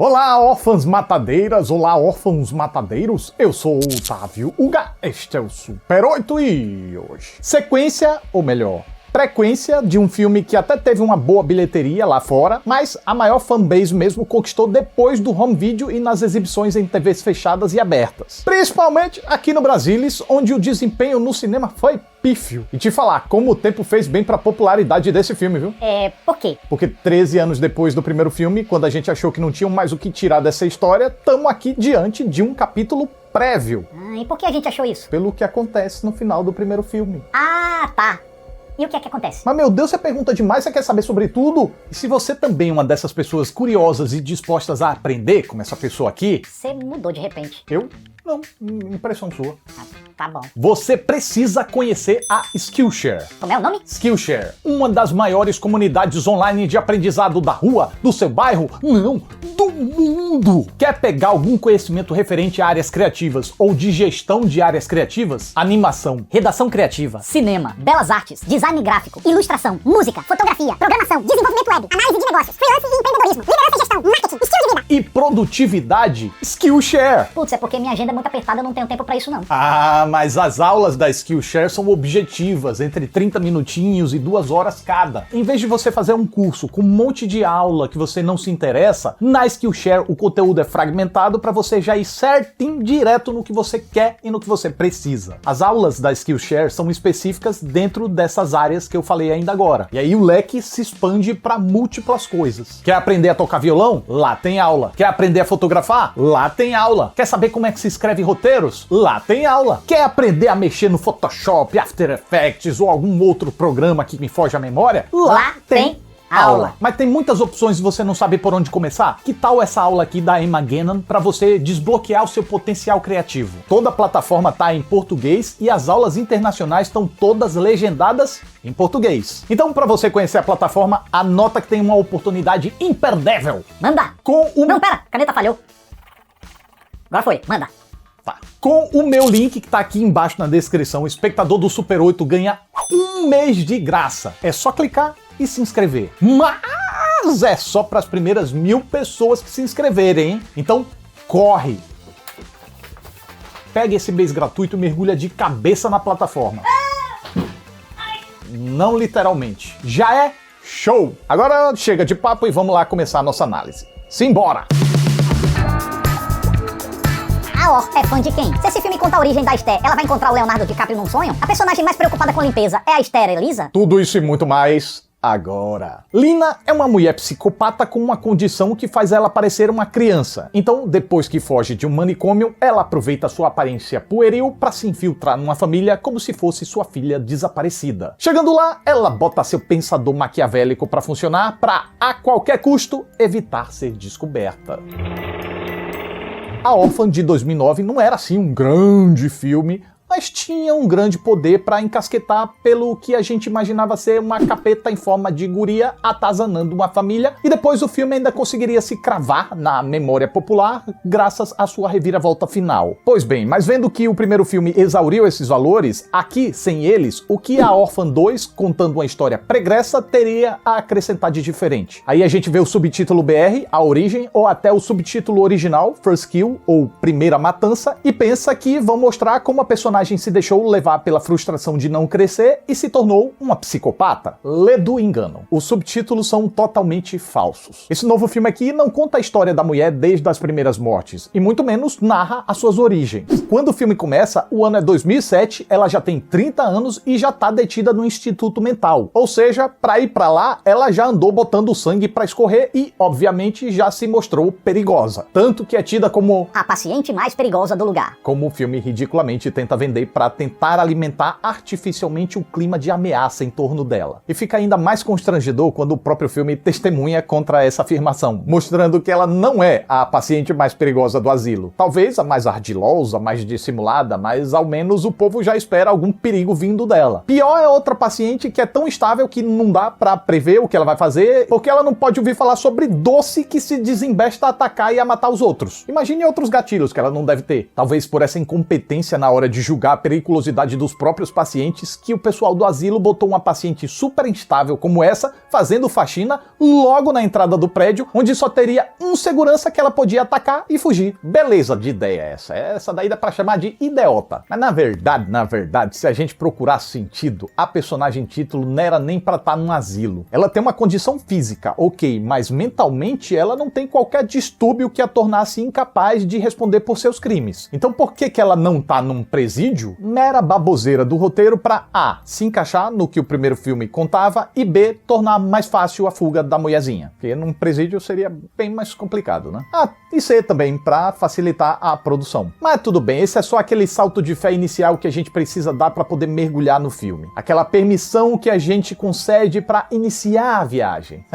Olá, órfãs matadeiras, olá, órfãos matadeiros, eu sou o Otávio Uga, este é o Super 8 e hoje... Sequência, ou melhor, frequência de um filme que até teve uma boa bilheteria lá fora, mas a maior fanbase mesmo conquistou depois do home video e nas exibições em TVs fechadas e abertas. Principalmente aqui no Brasilis, onde o desempenho no cinema foi pífio. E te falar, como o tempo fez bem pra popularidade desse filme, viu? Por quê? Porque 13 anos depois do primeiro filme, quando a gente achou que não tinha mais o que tirar dessa história, tamo aqui diante de um capítulo prévio. E por que a gente achou isso? Pelo que acontece no final do primeiro filme. Ah, tá. E o que é que acontece? Mas meu Deus, você pergunta demais, você quer saber sobre tudo? E se você também é uma dessas pessoas curiosas e dispostas a aprender, como essa pessoa aqui... Você mudou de repente. Eu? Não, impressão sua. Tá bom. Você precisa conhecer a Skillshare. Como é o nome? Skillshare, uma das maiores comunidades online de aprendizado da rua, do seu bairro, não, do mundo. Quer pegar algum conhecimento referente a áreas criativas ou de gestão de áreas criativas? Animação, Redação criativa, cinema, belas artes, design gráfico, ilustração, música, fotografia, programação, desenvolvimento web, análise de negócios, freelance e empreendedorismo, liderança e gestão, marketing, estilo de vida e produtividade, Skillshare. Putz, é porque minha agenda é muito apertada, eu não tenho tempo pra isso não. Ah, mas as aulas da Skillshare são objetivas, entre 30 minutinhos e 2 horas cada. Em vez de você fazer um curso com um monte de aula que você não se interessa, na Skillshare o conteúdo é fragmentado para você já ir certinho direto no que você quer e no que você precisa. As aulas da Skillshare são específicas dentro dessas áreas que eu falei ainda agora. E aí o leque se expande para múltiplas coisas. Quer aprender a tocar violão? Lá tem aula. Quer aprender a fotografar? Lá tem aula. Quer saber como é que se escreve roteiros? Lá tem aula. Quer aprender a mexer no Photoshop, After Effects ou algum outro programa que me foge à memória? Lá tem aula. Mas tem muitas opções e você não sabe por onde começar? Que tal essa aula aqui da Emma Gannon para você desbloquear o seu potencial criativo? Toda a plataforma tá em português e as aulas internacionais estão todas legendadas em português. Então, para você conhecer a plataforma, anota que tem uma oportunidade imperdível. Manda! Não, pera, a caneta falhou. Agora foi, manda. Tá. Com o meu link que tá aqui embaixo na descrição, o espectador do Super 8 ganha 1 mês de graça. É só clicar e se inscrever. Mas é só para as primeiras 1000 pessoas que se inscreverem, hein? Então, corre! Pega esse mês gratuito e mergulha de cabeça na plataforma. Não literalmente. Já é show! Agora chega de papo e vamos lá começar a nossa análise. Simbora! A Or é fã de quem? Se esse filme conta a origem da Esther, ela vai encontrar o Leonardo DiCaprio num sonho? A personagem mais preocupada com limpeza é a Esther Elisa? Tudo isso e muito mais agora. Lina é uma mulher psicopata com uma condição que faz ela parecer uma criança. Então, depois que foge de um manicômio, ela aproveita sua aparência pueril para se infiltrar numa família como se fosse sua filha desaparecida. Chegando lá, ela bota seu pensador maquiavélico para funcionar para, a qualquer custo, evitar ser descoberta. A Órfã de 2009 não era assim um grande filme, mas tinha um grande poder para encasquetar pelo que a gente imaginava ser uma capeta em forma de guria atazanando uma família, e depois o filme ainda conseguiria se cravar na memória popular graças à sua reviravolta final. Pois bem, mas vendo que o primeiro filme exauriu esses valores, aqui, sem eles, o que a Órfã 2, contando uma história pregressa, teria a acrescentar de diferente? Aí a gente vê o subtítulo BR, A Origem, ou até o subtítulo original, First Kill, ou Primeira Matança, e pensa que vão mostrar como a personagem se deixou levar pela frustração de não crescer e se tornou uma psicopata. Lê do engano. Os subtítulos são totalmente falsos. Esse novo filme aqui não conta a história da mulher desde as primeiras mortes, e muito menos narra as suas origens. Quando o filme começa, o ano é 2007, ela já tem 30 anos e já tá detida no instituto mental. Ou seja, pra ir pra lá, ela já andou botando sangue pra escorrer e, obviamente, já se mostrou perigosa. Tanto que é tida como a paciente mais perigosa do lugar. Como o filme ridiculamente tenta vender para tentar alimentar artificialmente o clima de ameaça em torno dela. E fica ainda mais constrangedor quando o próprio filme testemunha contra essa afirmação, mostrando que ela não é a paciente mais perigosa do asilo. Talvez a mais ardilosa, mais dissimulada, mas ao menos o povo já espera algum perigo vindo dela. Pior é outra paciente que é tão estável que não dá para prever o que ela vai fazer, porque ela não pode ouvir falar sobre doce que se desembesta a atacar e a matar os outros. Imagine outros gatilhos que ela não deve ter. Talvez por essa incompetência na hora de julgar julgar a periculosidade dos próprios pacientes que o pessoal do asilo botou uma paciente super instável como essa fazendo faxina logo na entrada do prédio, onde só teria um segurança que ela podia atacar e fugir. Beleza de ideia essa. Essa daí dá pra chamar de idiota. Mas na verdade, se a gente procurar sentido, a personagem título não era nem pra estar num asilo. Ela tem uma condição física, ok, mas mentalmente ela não tem qualquer distúrbio que a tornasse incapaz de responder por seus crimes. Então por que ela não tá num presídio? Mera baboseira do roteiro pra A, se encaixar no que o primeiro filme contava e B, tornar mais fácil a fuga da mulherzinha. Porque num presídio seria bem mais complicado, né? Ah, e C também, pra facilitar a produção. Mas tudo bem, esse é só aquele salto de fé inicial que a gente precisa dar pra poder mergulhar no filme. Aquela permissão que a gente concede pra iniciar a viagem.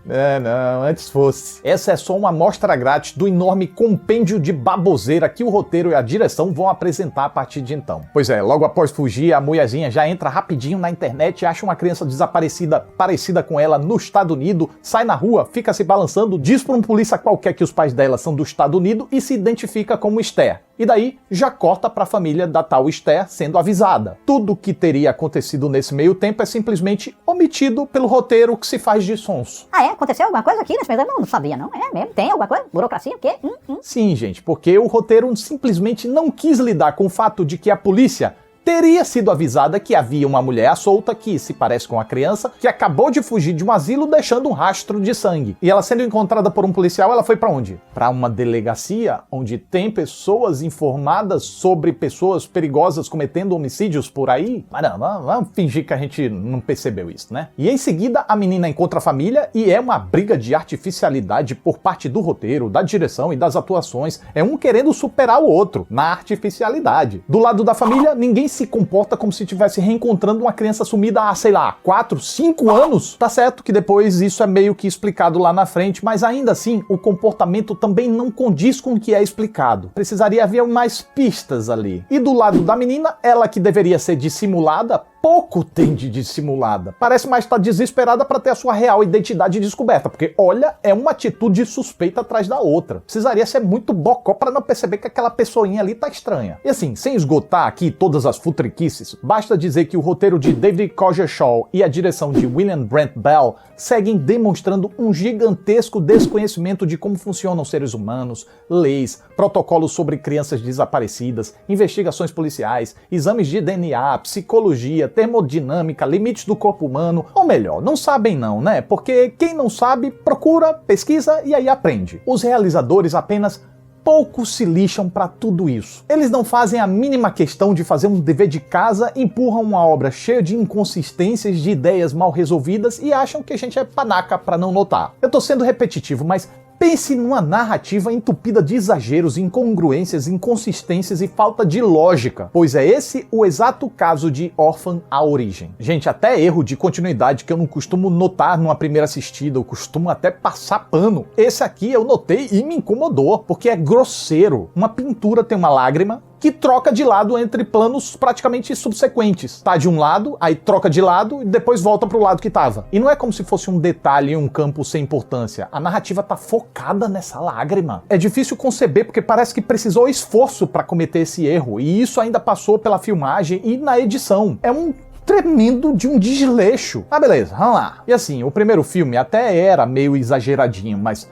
Não, antes fosse. Essa é só uma amostra grátis do enorme compêndio de baboseira que o roteiro e a direção vão apresentar a partir de então. Pois é, logo após fugir, a mulherzinha já entra rapidinho na internet e acha uma criança desaparecida parecida com ela no Estados Unidos, sai na rua, fica se balançando, diz pra um polícia qualquer que os pais dela são do Estados Unidos e se identifica como Esther. E daí já corta pra família da tal Esther sendo avisada. Tudo que teria acontecido nesse meio tempo é simplesmente omitido pelo roteiro que se faz de sonso. Ah, é? Aconteceu alguma coisa aqui nesse meio tempo? Não sabia, não? É mesmo? Tem alguma coisa? Burocracia? O quê? Sim, gente, porque o roteiro simplesmente não quis lidar com o fato de que a polícia teria sido avisada que havia uma mulher à solta que se parece com a criança, que acabou de fugir de um asilo deixando um rastro de sangue. E ela sendo encontrada por um policial, ela foi pra onde? Pra uma delegacia onde tem pessoas informadas sobre pessoas perigosas cometendo homicídios por aí? Mas não, vamos fingir que a gente não percebeu isso, né? E em seguida a menina encontra a família e é uma briga de artificialidade por parte do roteiro, da direção e das atuações. É um querendo superar o outro na artificialidade. Do lado da família, ninguém se comporta como se estivesse reencontrando uma criança sumida há, sei lá, 4, 5 anos. Tá certo que depois isso é meio que explicado lá na frente, mas ainda assim o comportamento também não condiz com o que é explicado. Precisaria haver mais pistas ali. E do lado da menina, ela que deveria ser dissimulada, pouco tem de dissimulada. Parece mais estar desesperada para ter a sua real identidade descoberta, porque olha, é uma atitude suspeita atrás da outra. Precisaria ser muito bocó para não perceber que aquela pessoinha ali tá estranha. E assim, sem esgotar aqui todas as futriquices, basta dizer que o roteiro de David Coggeshall e a direção de William Brent Bell seguem demonstrando um gigantesco desconhecimento de como funcionam seres humanos, leis, protocolos sobre crianças desaparecidas, investigações policiais, exames de DNA, psicologia, termodinâmica, limites do corpo humano, ou melhor, não sabem não, né? Porque quem não sabe, procura, pesquisa e aí aprende. Os realizadores apenas pouco se lixam pra tudo isso. Eles não fazem a mínima questão de fazer um dever de casa, empurram uma obra cheia de inconsistências, de ideias mal resolvidas e acham que a gente é panaca pra não notar. Eu tô sendo repetitivo, mas pense numa narrativa entupida de exageros, incongruências, inconsistências e falta de lógica, pois é esse o exato caso de Orphan: A Origem. Gente, até erro de continuidade que eu não costumo notar numa primeira assistida, eu costumo até passar pano. Esse aqui eu notei e me incomodou, porque é grosseiro. Uma pintura tem uma lágrima que troca de lado entre planos praticamente subsequentes. Tá de um lado, aí troca de lado e depois volta pro lado que tava. E não é como se fosse um detalhe em um campo sem importância. A narrativa tá focada nessa lágrima. É difícil conceber porque parece que precisou esforço para cometer esse erro. E isso ainda passou pela filmagem e na edição. É um tremendo de um desleixo. Ah, beleza, vamos lá. E assim, o primeiro filme até era meio exageradinho, mas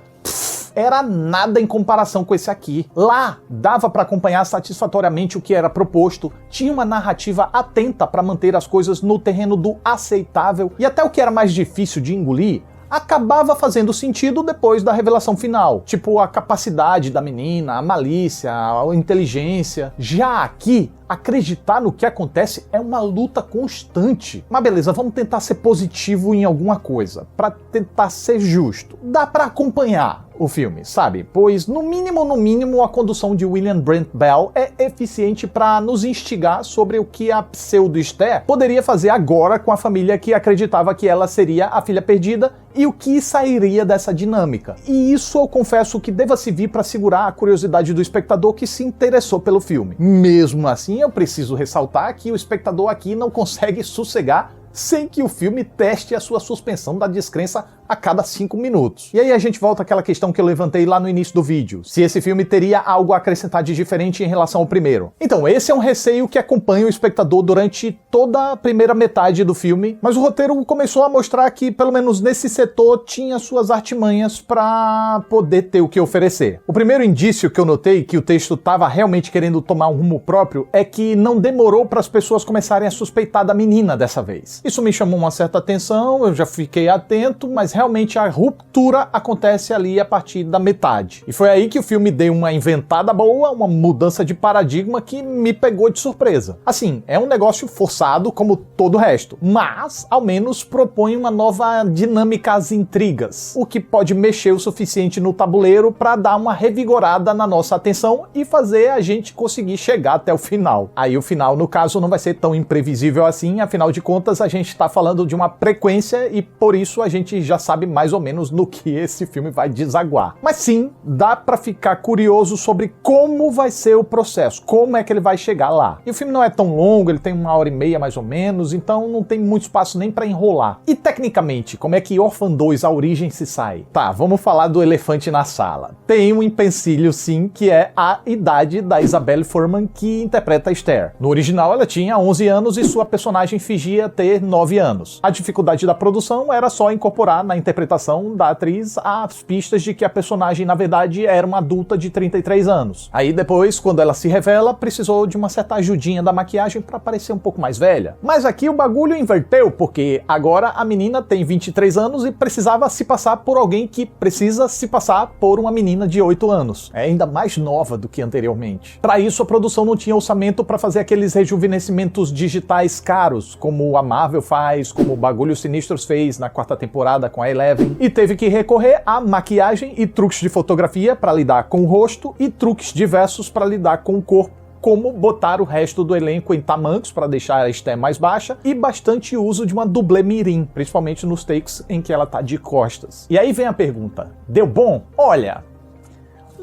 era nada em comparação com esse aqui. Lá, dava para acompanhar satisfatoriamente o que era proposto, tinha uma narrativa atenta para manter as coisas no terreno do aceitável, e até o que era mais difícil de engolir, acabava fazendo sentido depois da revelação final. Tipo, a capacidade da menina, a malícia, a inteligência. Já aqui, acreditar no que acontece é uma luta constante. Mas beleza, vamos tentar ser positivo em alguma coisa, para tentar ser justo. Dá para acompanhar o filme, sabe? Pois, no mínimo, a condução de William Brent Bell é eficiente para nos instigar sobre o que a pseudo-Esther poderia fazer agora com a família que acreditava que ela seria a filha perdida e o que sairia dessa dinâmica. E isso eu confesso que deva servir para segurar a curiosidade do espectador que se interessou pelo filme. Mesmo assim, eu preciso ressaltar que o espectador aqui não consegue sossegar sem que o filme teste a sua suspensão da descrença a cada 5 minutos. E aí a gente volta àquela questão que eu levantei lá no início do vídeo, se esse filme teria algo a acrescentar de diferente em relação ao primeiro. Então, esse é um receio que acompanha o espectador durante toda a primeira metade do filme, mas o roteiro começou a mostrar que, pelo menos nesse setor, tinha suas artimanhas para poder ter o que oferecer. O primeiro indício que eu notei que o texto estava realmente querendo tomar um rumo próprio é que não demorou para as pessoas começarem a suspeitar da menina dessa vez. Isso me chamou uma certa atenção, eu já fiquei atento, mas realmente a ruptura acontece ali a partir da metade. E foi aí que o filme deu uma inventada boa, uma mudança de paradigma que me pegou de surpresa. Assim, é um negócio forçado como todo o resto, mas ao menos propõe uma nova dinâmica às intrigas, o que pode mexer o suficiente no tabuleiro para dar uma revigorada na nossa atenção e fazer a gente conseguir chegar até o final. Aí o final, no caso, não vai ser tão imprevisível assim, afinal de contas a gente está falando de uma frequência e por isso a gente já sabe mais ou menos no que esse filme vai desaguar. Mas sim, dá pra ficar curioso sobre como vai ser o processo, como é que ele vai chegar lá. E o filme não é tão longo, ele tem 1h30 mais ou menos, então não tem muito espaço nem pra enrolar. E tecnicamente, como é que Orphan 2, A Origem, se sai? Tá, vamos falar do elefante na sala. Tem um empecilho sim, que é a idade da Isabelle Fuhrman, que interpreta a Esther. No original ela tinha 11 anos e sua personagem fingia ter 9 anos. A dificuldade da produção era só incorporar na interpretação da atriz as pistas de que a personagem na verdade era uma adulta de 33 anos. Aí depois, quando ela se revela, precisou de uma certa ajudinha da maquiagem para parecer um pouco mais velha. Mas aqui o bagulho inverteu, porque agora a menina tem 23 anos e precisava se passar por alguém que precisa se passar por uma menina de 8 anos. É ainda mais nova do que anteriormente. Para isso a produção não tinha orçamento para fazer aqueles rejuvenescimentos digitais caros, como a Marvel faz, como o Bagulhos Sinistros fez na 4ª temporada com a Eleven, e teve que recorrer a maquiagem e truques de fotografia para lidar com o rosto e truques diversos para lidar com o corpo, como botar o resto do elenco em tamancos para deixar a Esther mais baixa e bastante uso de uma dublê mirim, principalmente nos takes em que ela tá de costas. E aí vem a pergunta, deu bom? Olha,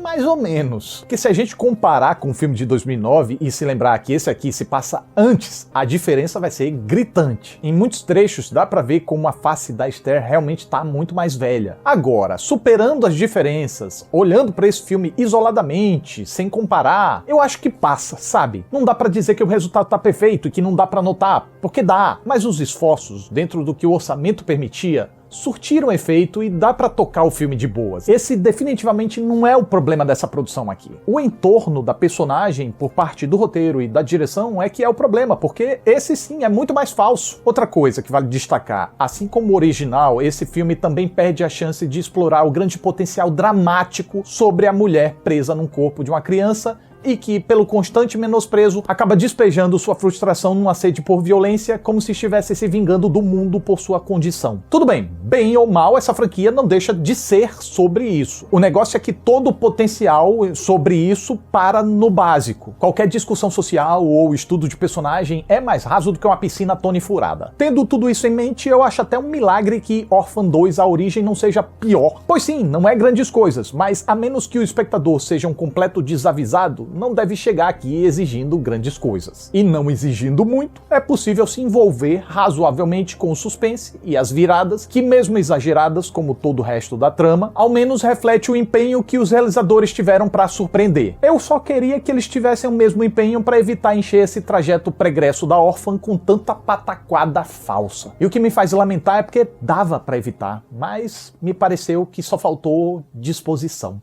mais ou menos. Porque se a gente comparar com o filme de 2009 e se lembrar que esse aqui se passa antes, a diferença vai ser gritante. Em muitos trechos dá pra ver como a face da Esther realmente tá muito mais velha. Agora, superando as diferenças, olhando pra esse filme isoladamente, sem comparar, eu acho que passa, sabe? Não dá pra dizer que o resultado tá perfeito e que não dá pra notar, porque dá. Mas os esforços, dentro do que o orçamento permitia, surtiram efeito e dá pra tocar o filme de boas. Esse definitivamente não é o problema dessa produção aqui. O entorno da personagem por parte do roteiro e da direção é que é o problema, porque esse sim é muito mais falso. Outra coisa que vale destacar, assim como o original, esse filme também perde a chance de explorar o grande potencial dramático sobre a mulher presa num corpo de uma criança e que, pelo constante menosprezo, acaba despejando sua frustração numa sede por violência, como se estivesse se vingando do mundo por sua condição. Tudo bem ou mal, essa franquia não deixa de ser sobre isso. O negócio é que todo o potencial sobre isso para no básico. Qualquer discussão social ou estudo de personagem é mais raso do que uma piscina tona e furada. Tendo tudo isso em mente, eu acho até um milagre que Orphan 2, A Origem, não seja pior. Pois sim, não é grandes coisas, mas a menos que o espectador seja um completo desavisado, não deve chegar aqui exigindo grandes coisas. E não exigindo muito, é possível se envolver razoavelmente com o suspense e as viradas, que mesmo exageradas, como todo o resto da trama, ao menos reflete o empenho que os realizadores tiveram para surpreender. Eu só queria que eles tivessem o mesmo empenho para evitar encher esse trajeto pregresso da Orphan com tanta pataquada falsa. E o que me faz lamentar é porque dava para evitar, mas me pareceu que só faltou disposição.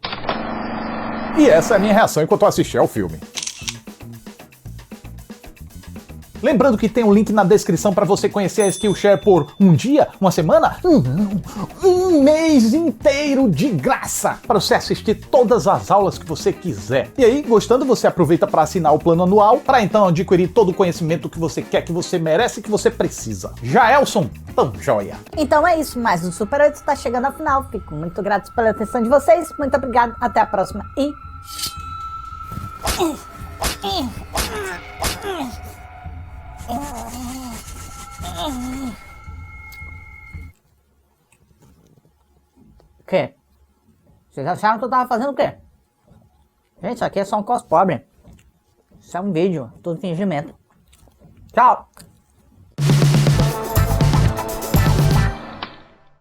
E essa é a minha reação enquanto eu assisti ao filme. Lembrando que tem um link na descrição para você conhecer a Skillshare por um dia, uma semana? Não, um mês inteiro de graça para você assistir todas as aulas que você quiser. E aí, gostando, você aproveita para assinar o plano anual, para então adquirir todo o conhecimento que você quer, que você merece, que você precisa. Jaelson, tão joia! Então é isso, mais um Super 8 está chegando ao final. Fico muito grato pela atenção de vocês. Muito obrigado, até a próxima e... O quê? Vocês acharam que eu tava fazendo o quê? Gente, isso aqui é só um cos pobre. Isso é um vídeo, tudo fingimento. Tchau!